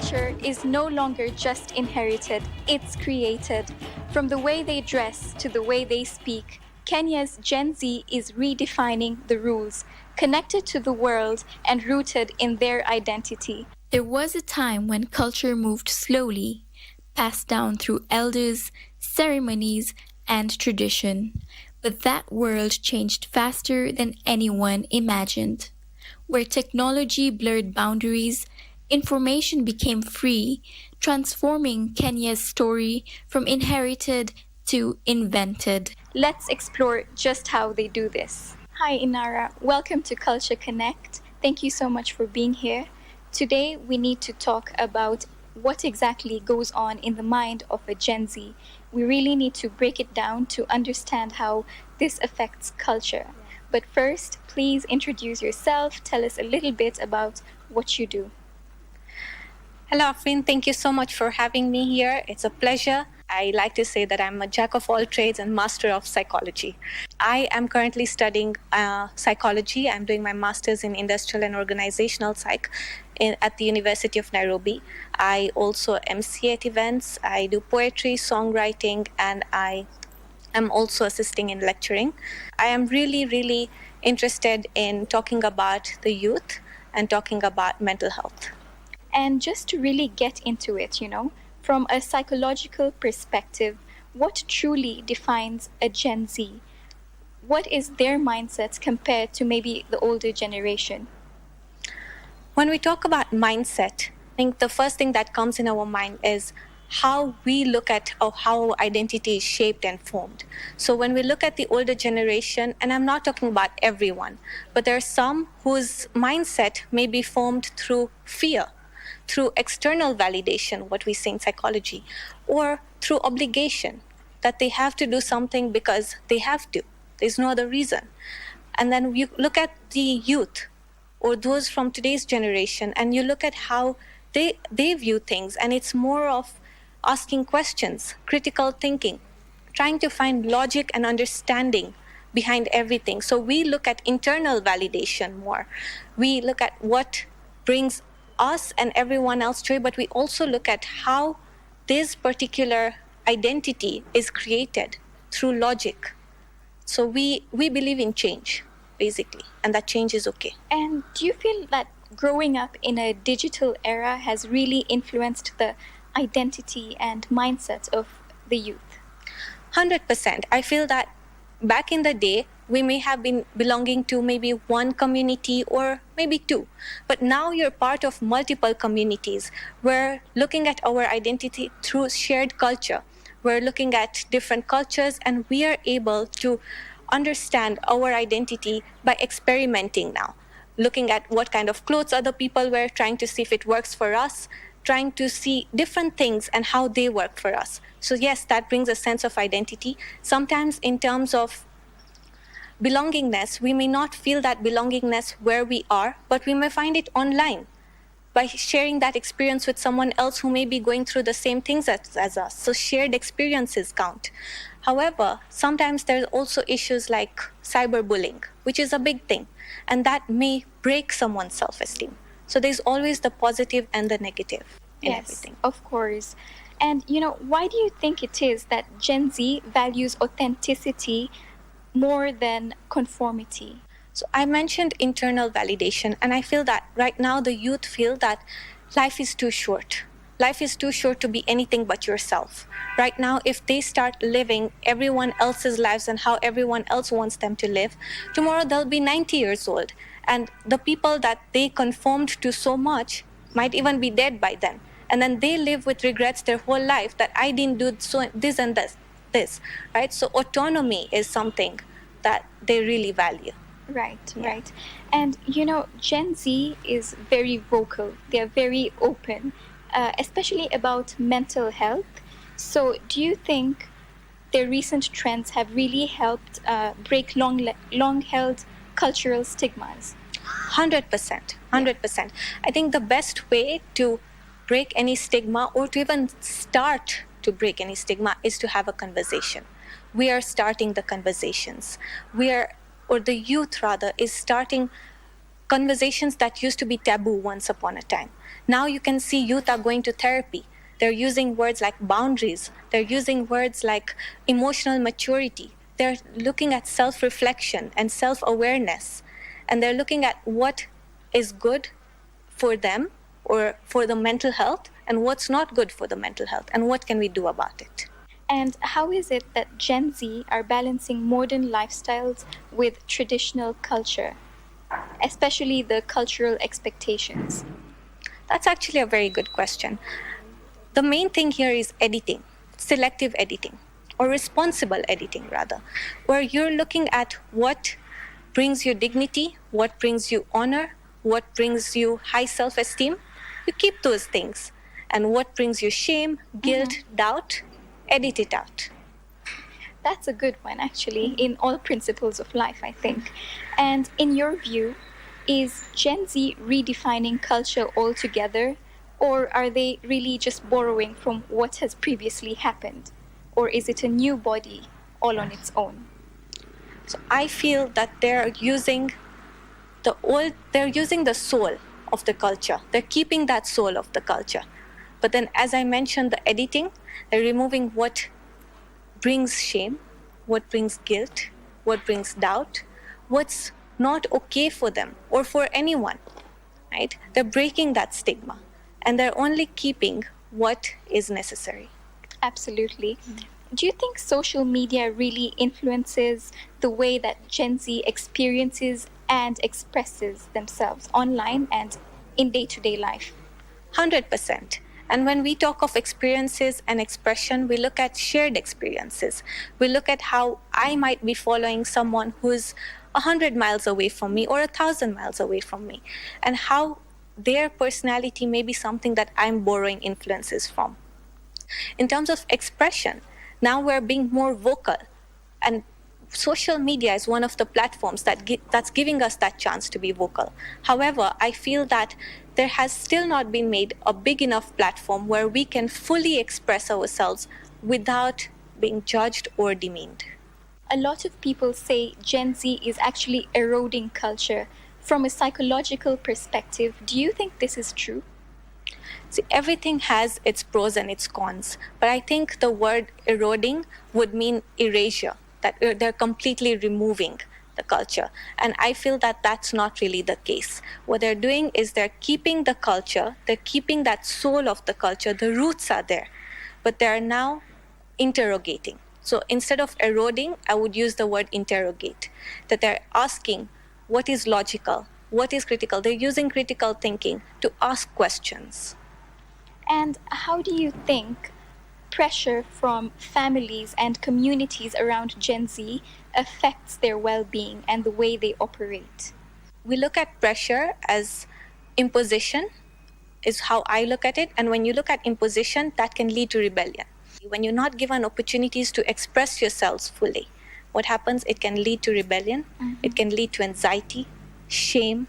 culture is no longer just inherited, it's created. From the way they dress to the way they speak, Kenya's Gen Z is redefining the rules, connected to the world and rooted in their identity. There was a time when culture moved slowly, passed down through elders, ceremonies, and tradition. But that world changed faster than anyone imagined. Where technology blurred boundaries, information became free, transforming Kenya's story from inherited to invented. Let's explore just how they do this. Hi, Inara. Welcome to Culture Connect. Thank you so much for being here. Today, we need to talk about what exactly goes on in the mind of a Gen Z. We really need to break it down to understand how this affects culture. But first, please introduce yourself. Tell us a little bit about what you do. Hello, Afrin. Thank you so much for having me here. It's a pleasure. I like to say that I'm a jack of all trades and master of psychology. I am currently studying psychology. I'm doing my master's in industrial and organizational psych at the University of Nairobi. I also MC at events. I do poetry, songwriting, and I am also assisting in lecturing. I am really interested in talking about the youth and talking about mental health. And just to really get into it, from a psychological perspective, what truly defines a Gen Z? What is their mindset compared to maybe the older generation? When we talk about mindset, I think the first thing that comes in our mind is how we look at how identity is shaped and formed. So when we look at the older generation, and I'm not talking about everyone, but there are some whose mindset may be formed through fear, through external validation, what we say in psychology, or through obligation, that they have to do something because they have to. There's no other reason. And then you look at the youth, or those from today's generation, and you look at how they view things, and it's more of asking questions, critical thinking, trying to find logic and understanding behind everything. So we look at internal validation more. We look at what brings us and everyone else joy, but we also look at how this particular identity is created through logic. So we believe in change, basically, and that change is okay. And do you feel that growing up in a digital era has really influenced the identity and mindset of the youth? 100%. I feel that back in the day, we may have been belonging to maybe one community or maybe two, but now you're part of multiple communities. We're looking at our identity through shared culture. We're looking at different cultures, and we are able to understand our identity by experimenting now, looking at what kind of clothes other people wear, trying to see if it works for us, trying to see different things and how they work for us. So yes, that brings a sense of identity. Sometimes in terms of belongingness, we may not feel that belongingness where we are, but we may find it online by sharing that experience with someone else who may be going through the same things as us. So shared experiences count. However, sometimes there's also issues like cyberbullying, which is a big thing, and that may break someone's self-esteem. So there's always the positive and the negative in everything. Yes, of course. And why do you think it is that Gen Z values authenticity more than conformity? So I mentioned internal validation, and I feel that right now the youth feel that life is too short. Life is too short to be anything but yourself. Right now, if they start living everyone else's lives and how everyone else wants them to live, tomorrow they'll be 90 years old. And the people that they conformed to so much might even be dead by then. And then they live with regrets their whole life that I didn't do this and this, right? So autonomy is something that they really value. Right. And Gen Z is very vocal. They're very open, especially about mental health. So do you think their recent trends have really helped break long-held cultural stigmas? 100%. I think the best way to break any stigma, or to even start to break any stigma, is to have a conversation. We are starting the conversations. The youth rather is starting conversations that used to be taboo once upon a time. Now you can see youth are going to therapy. They're using words like boundaries. They're using words like emotional maturity. They're looking at self-reflection and self-awareness. And they're looking at what is good for them or for the mental health and what's not good for the mental health and what can we do about it. And how is it that Gen Z are balancing modern lifestyles with traditional culture, especially the cultural expectations? That's actually a very good question. The main thing here is editing, selective editing, or responsible editing rather, where you're looking at what brings you dignity, what brings you honor, what brings you high self-esteem. You keep those things. And what brings you shame, guilt, doubt, edit it out. That's a good one, actually, in all principles of life, I think. And in your view, is Gen Z redefining culture altogether, or are they really just borrowing from what has previously happened? Or is it a new body all on its own? So I feel that they're using the soul of the culture. They're keeping that soul of the culture. But then, as I mentioned, the editing, they're removing what brings shame, what brings guilt, what brings doubt, what's not okay for them or for anyone, right? They're breaking that stigma and they're only keeping what is necessary. Absolutely. Do you think social media really influences the way that Gen Z experiences and expresses themselves online and in day-to-day life? 100%. And when we talk of experiences and expression, we look at shared experiences. We look at how I might be following someone who's 100 miles away from me or 1,000 miles away from me, and how their personality may be something that I'm borrowing influences from. In terms of expression, now we're being more vocal, and social media is one of the platforms that's giving us that chance to be vocal. However, I feel that there has still not been made a big enough platform where we can fully express ourselves without being judged or demeaned. A lot of people say Gen Z is actually eroding culture. From a psychological perspective, do you think this is true? See, everything has its pros and its cons, but I think the word eroding would mean erasure, that they're completely removing the culture. And I feel that that's not really the case. What they're doing is they're keeping the culture, they're keeping that soul of the culture, the roots are there, but they're now interrogating. So instead of eroding, I would use the word interrogate, that they're asking what is logical, what is critical. They're using critical thinking to ask questions. And how do you think pressure from families and communities around Gen Z affects their well-being and the way they operate? We look at pressure as imposition, is how I look at it. And when you look at imposition, that can lead to rebellion. When you're not given opportunities to express yourselves fully, what happens? It can lead to rebellion. It can lead to anxiety, shame,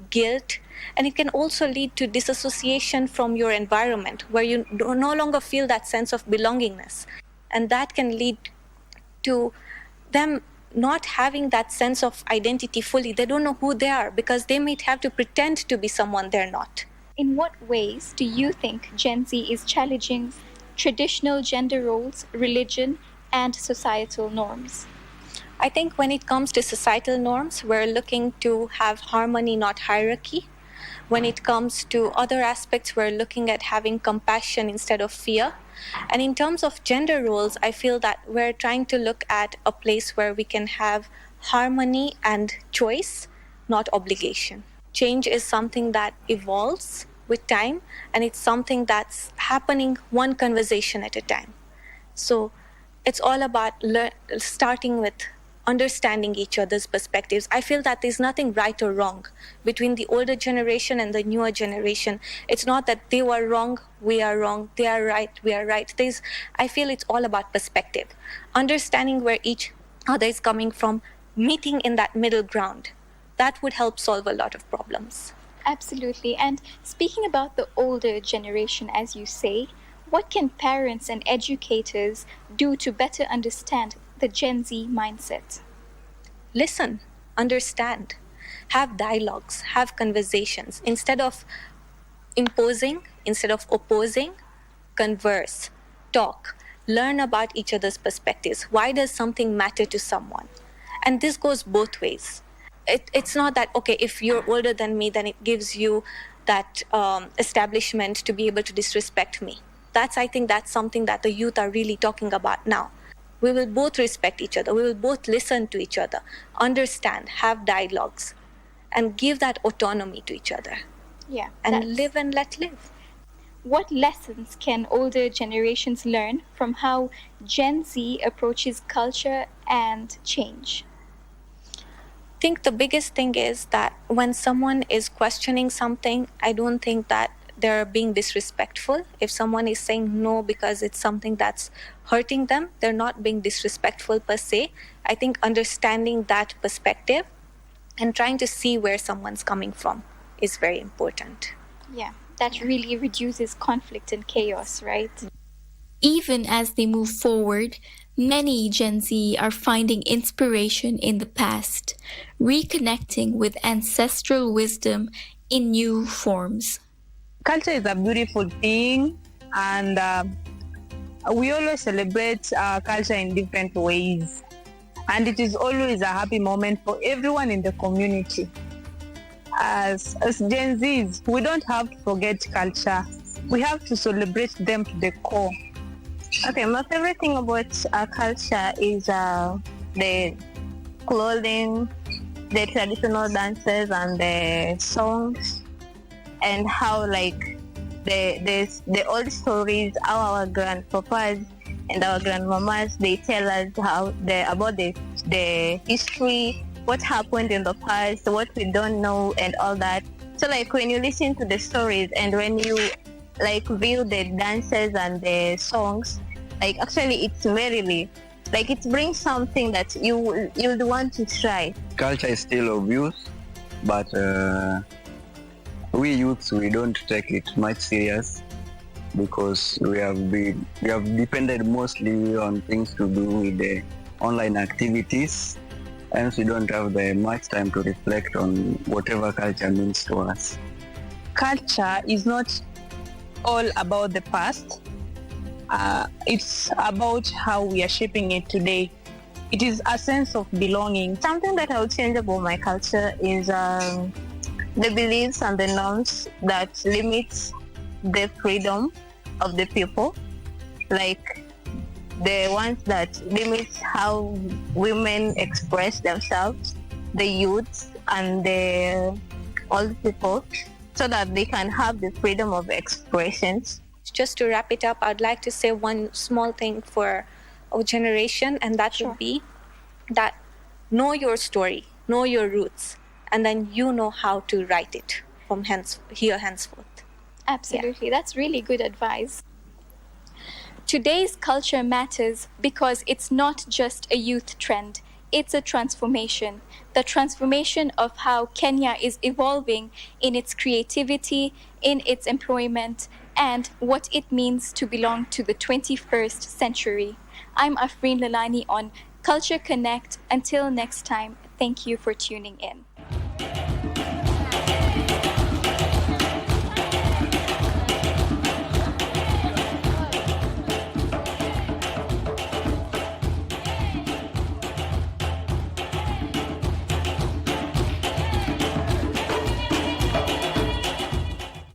guilt, and it can also lead to disassociation from your environment, where you no longer feel that sense of belongingness. And that can lead to them not having that sense of identity fully. They don't know who they are because they might have to pretend to be someone they're not. In what ways do you think Gen Z is challenging traditional gender roles, religion, and societal norms? I think when it comes to societal norms, we're looking to have harmony, not hierarchy. When it comes to other aspects, we're looking at having compassion instead of fear. And in terms of gender roles, I feel that we're trying to look at a place where we can have harmony and choice, not obligation. Change is something that evolves with time, and it's something that's happening one conversation at a time. So it's all about starting with understanding each other's perspectives. I feel that there's nothing right or wrong between the older generation and the newer generation. It's not that they were wrong, we are wrong, they are right, we are right. I feel it's all about perspective. Understanding where each other is coming from, meeting in that middle ground. That would help solve a lot of problems. Absolutely. And speaking about the older generation, as you say, what can parents and educators do to better understand the Gen Z mindset? Listen, understand. Have dialogues, have conversations. Instead of imposing, instead of opposing, converse, talk, learn about each other's perspectives. Why does something matter to someone? And this goes both ways. It's not that, okay, if you're older than me, then it gives you that establishment to be able to disrespect me. I think that's something that the youth are really talking about now. We will both respect each other. We will both listen to each other, understand, have dialogues, and give that autonomy to each other. Yeah. And live and let live. What lessons can older generations learn from how Gen Z approaches culture and change? I think the biggest thing is that when someone is questioning something, I don't think that they're being disrespectful. If someone is saying no because it's something that's hurting them, they're not being disrespectful per se. I think understanding that perspective and trying to see where someone's coming from is very important. Yeah, that really reduces conflict and chaos, right? Even as they move forward, many Gen Z are finding inspiration in the past, reconnecting with ancestral wisdom in new forms. Culture is a beautiful thing, and we always celebrate our culture in different ways. And it is always a happy moment for everyone in the community. As Gen Zs, we don't have to forget culture. We have to celebrate them to the core. Okay, my favorite thing about our culture is the clothing, the traditional dances, and the songs, and how like the old stories, how our grandpapas and our grandmamas, they tell us about the history, what happened in the past, what we don't know, and all that. So like when you listen to the stories and when you like view the dances and the songs, like actually it's merely like it brings something that you'd want to try. Culture is still obvious, but we youths, we don't take it much serious because we have depended mostly on things to do with the online activities, and we don't have the much time to reflect on whatever culture means to us. Culture is not all about the past. It's about how we are shaping it today. It is a sense of belonging. Something that I would change about my culture is the beliefs and the norms that limit the freedom of the people, like the ones that limit how women express themselves, the youth and the old people, so that they can have the freedom of expressions. Just to wrap it up, I'd like to say one small thing for our generation, and that would be that know your story, know your roots, and then you know how to write it from henceforth. Absolutely, that's really good advice. Today's culture matters because it's not just a youth trend, it's a transformation. The transformation of how Kenya is evolving in its creativity, in its employment, and what it means to belong to the 21st century. I'm Afreen Lalani on Culture Connect. Until next time, thank you for tuning in.